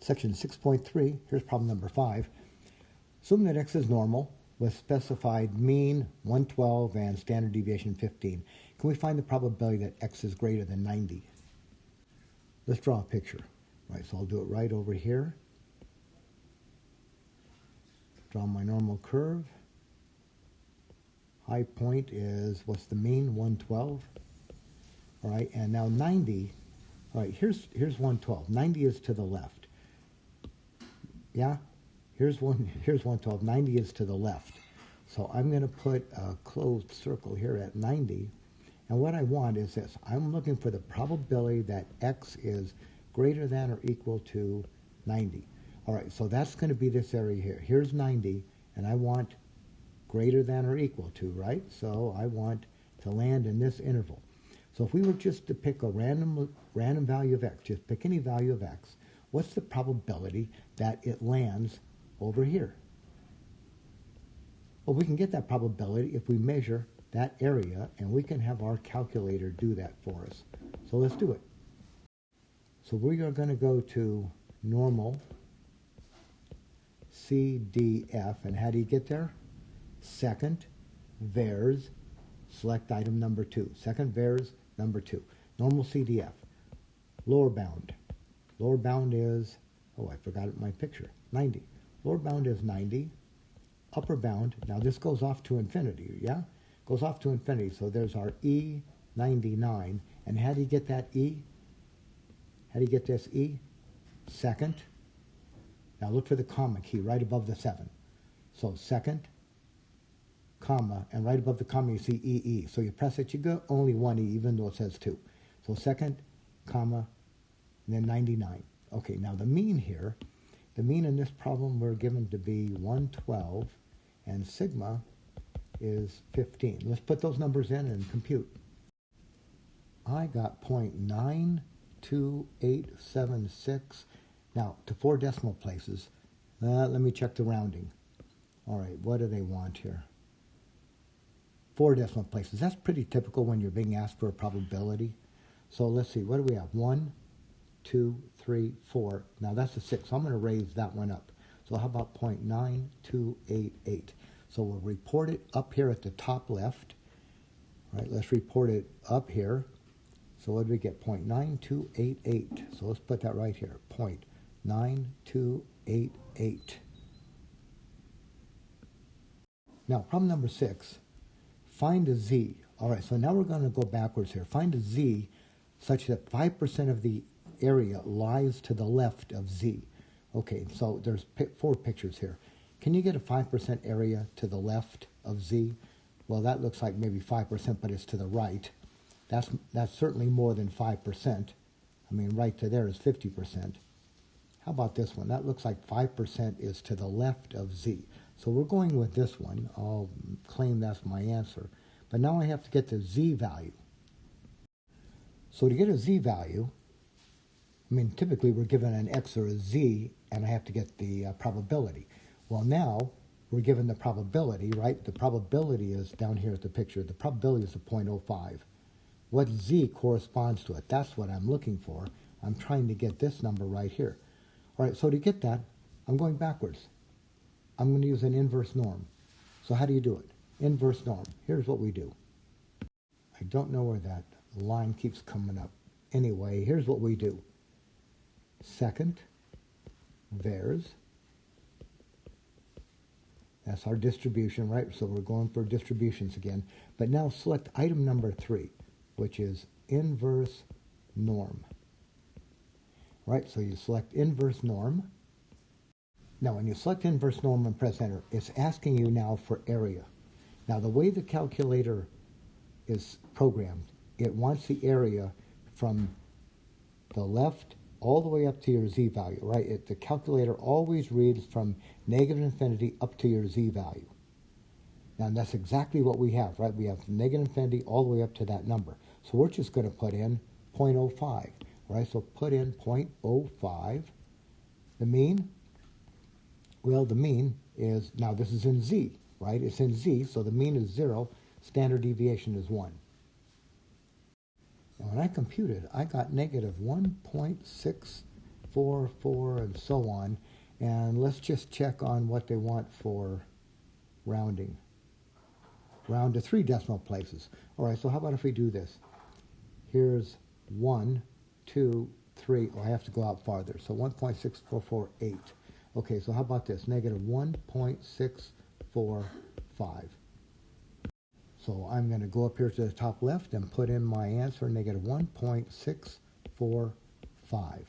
Section 6.3, here's problem number 5. Assume that x is normal with specified mean 112 and standard deviation 15. Can we find the probability that x is greater than 90? Let's draw a picture. Right, so I'll do it right over here. Draw my normal curve. High point is, what's the mean? 112. All right, and now 90. All right, here's 112. 90 is to the left. Yeah? Here's 112. 90 is to the left. So I'm going to put a closed circle here at 90. And what I want is this. I'm looking for the probability that x is greater than or equal to 90. All right, so that's going to be this area here. Here's 90, and I want greater than or equal to, right? So I want to land in this interval. So if we were just to pick a random value of x, just pick any value of x, what's the probability that it lands over here? Well, we can get that probability if we measure that area, and we can have our calculator do that for us. So let's do it. So we are going to go to normal CDF, and how do you get there? Second vars, select item number 2. Second vars, number 2. Normal CDF. Lower bound. Lower bound is, oh, I forgot my picture, 90. Lower bound is 90. Upper bound, now this goes off to infinity, yeah? Goes off to infinity, so there's our E99. And how do you get that E? How do you get this E? Second. Now look for the comma key right above the 7. So second, comma, and right above the comma you see EE. So you press it, you get only one E, even though it says 2. So second, comma, and then 99. Okay, now the mean here, the mean in this problem we're given to be 112, and sigma is 15. Let's put those numbers in and compute. I got 0.92876. Now, to 4 decimal places, let me check the rounding. All right, what do they want here? 4 decimal places. That's pretty typical when you're being asked for a probability. So let's see, what do we have? 1, 2, 3, 4. Now that's a 6, so I'm going to raise that one up. So how about 0.9288? So we'll report it up here at the top left. All right, let's report it up here. So what do we get? 0.9288. So let's put that right here. 0.9288. Now, problem number 6. Find a z. All right, so now we're going to go backwards here. Find a z such that 5% of the area lies to the left of z. Okay, so there's 4 pictures here. Can you get a 5% area to the left of z? Well, that looks like maybe 5%, but it's to the right. That's certainly more than 5%. I mean, right to there is 50%. How about this one? That looks like 5% is to the left of z. So we're going with this one. I'll claim that's my answer. But now I have to get the z value. So to get a z value, I mean, typically we're given an x or a z, and I have to get the probability. Well, now we're given the probability, right? The probability is down here at the picture. The probability is a 0.05. What z corresponds to it? That's what I'm looking for. I'm trying to get this number right here. All right, so to get that, I'm going backwards. I'm going to use an inverse norm. So how do you do it? Inverse norm. Here's what we do. I don't know where that line keeps coming up. Anyway, here's what we do. Second, vars. That's our distribution, right? So we're going for distributions again. But now select item number 3, which is inverse norm. Right, so you select inverse norm. Now, when you select inverse norm and press enter, it's asking you now for area. Now, the way the calculator is programmed, it wants the area from the left all the way up to your z value, right? The calculator always reads from negative infinity up to your z value. Now, that's exactly what we have, right? We have negative infinity all the way up to that number. So we're just going to put in 0.05, right? So put in 0.05. The mean, well, the mean is, now this is in z, right? It's in z, so the mean is 0. Standard deviation is 1. Now, when I computed, I got negative 1.64 4, 4, and so on. And let's just check on what they want for rounding. Round to 3 decimal places. All right, so how about if we do this? Here's 1, 2, 3. Oh, I have to go out farther. So 1.6448. Okay, so how about this? Negative 1.645. So I'm going to go up here to the top left and put in my answer, negative 1.645.